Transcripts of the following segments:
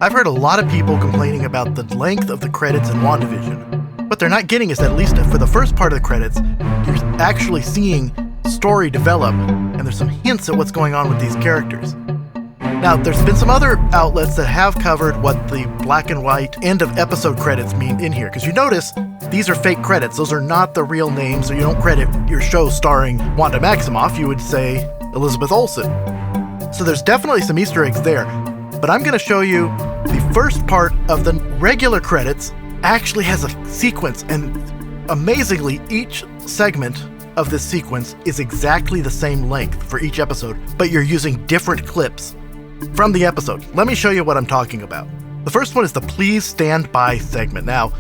I've heard a lot of people complaining about the length of the credits in WandaVision. What they're not getting is that at least for the first part of the credits, you're actually seeing story develop, and there's some hints at what's going on with these characters. Now, there's been some other outlets that have covered what the black and white end of episode credits mean in here, because you notice these are fake credits. Those are not the real names, so you don't credit your show starring Wanda Maximoff. You would say Elizabeth Olsen. So there's definitely some Easter eggs there. But I'm going to show you the first part of the regular credits actually has a sequence, and amazingly, each segment of this sequence is exactly the same length for each episode, but you're using different clips from the episode. Let me show you what I'm talking about. The first one is the Please Stand By segment. Now,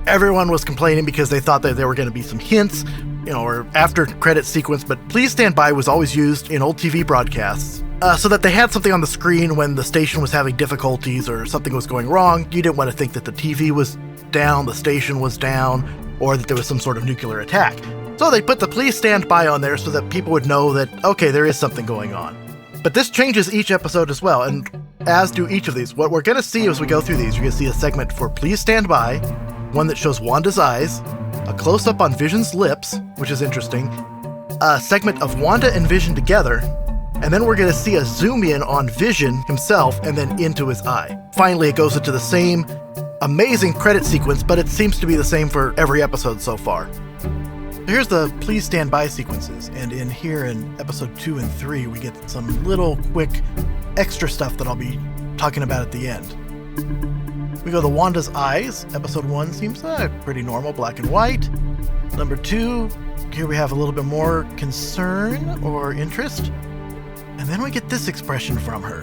everyone was complaining because they thought that there were going to be some hints, or after credit sequence, but Please Stand By was always used in old TV broadcasts so that they had something on the screen when the station was having difficulties or something was going wrong. You didn't want to think that the TV was down, the station was down, or that there was some sort of nuclear attack. So they put the Please Stand By on there so that people would know that, okay, there is something going on. But this changes each episode as well, and as do each of these. What we're going to see as we go through these, you're going to see a segment for Please Stand By, one that shows Wanda's eyes, a close-up on Vision's lips, which is interesting, a segment of Wanda and Vision together, and then we're going to see a zoom in on Vision himself and then into his eye. Finally, it goes into the same amazing credit sequence, but it seems to be the same for every episode so far. Here's the Please Stand By sequences, and in here in episode 2 and 3, we get some little quick extra stuff that I'll be talking about at the end. We go to Wanda's eyes. Episode 1 seems pretty normal, black and white. Number 2, here we have a little bit more concern or interest. And then we get this expression from her.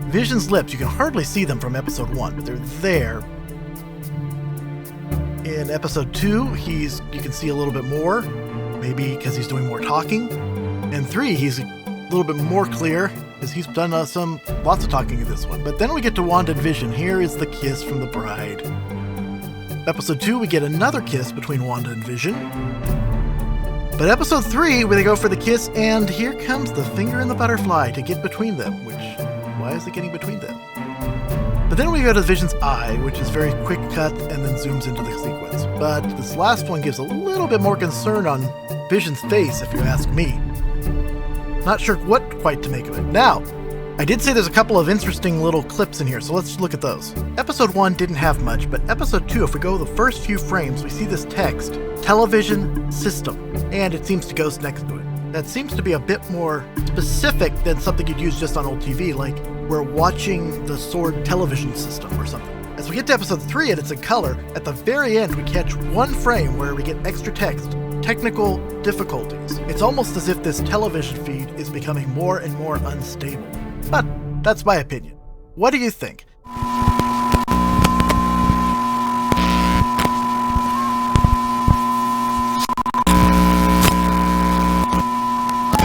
Vision's lips, you can hardly see them from episode 1, but they're there. In episode 2, you can see a little bit more, maybe because he's doing more talking. In 3, he's a little bit more clear, because he's done lots of talking in this one. But then we get to Wanda and Vision. Here is the kiss from the bride. Episode 2, we get another kiss between Wanda and Vision. But episode 3, where they go for the kiss, and here comes the finger and the butterfly to get between them, why is it getting between them? But then we go to Vision's eye, which is very quick cut and then zooms into the sequence. But this last one gives a little bit more concern on Vision's face, if you ask me. Not sure what quite to make of it. Now, I did say there's a couple of interesting little clips in here, so let's look at those. Episode 1 didn't have much, but episode 2, if we go the first few frames, we see this text, television system, and it seems to ghost next to it. That seems to be a bit more specific than something you'd use just on old TV, like we're watching the Sword television system or something. As we get to episode 3 and it's in color, at the very end we catch one frame where we get extra text, technical difficulties. It's almost as if this television feed is becoming more and more unstable. But that's my opinion. What do you think?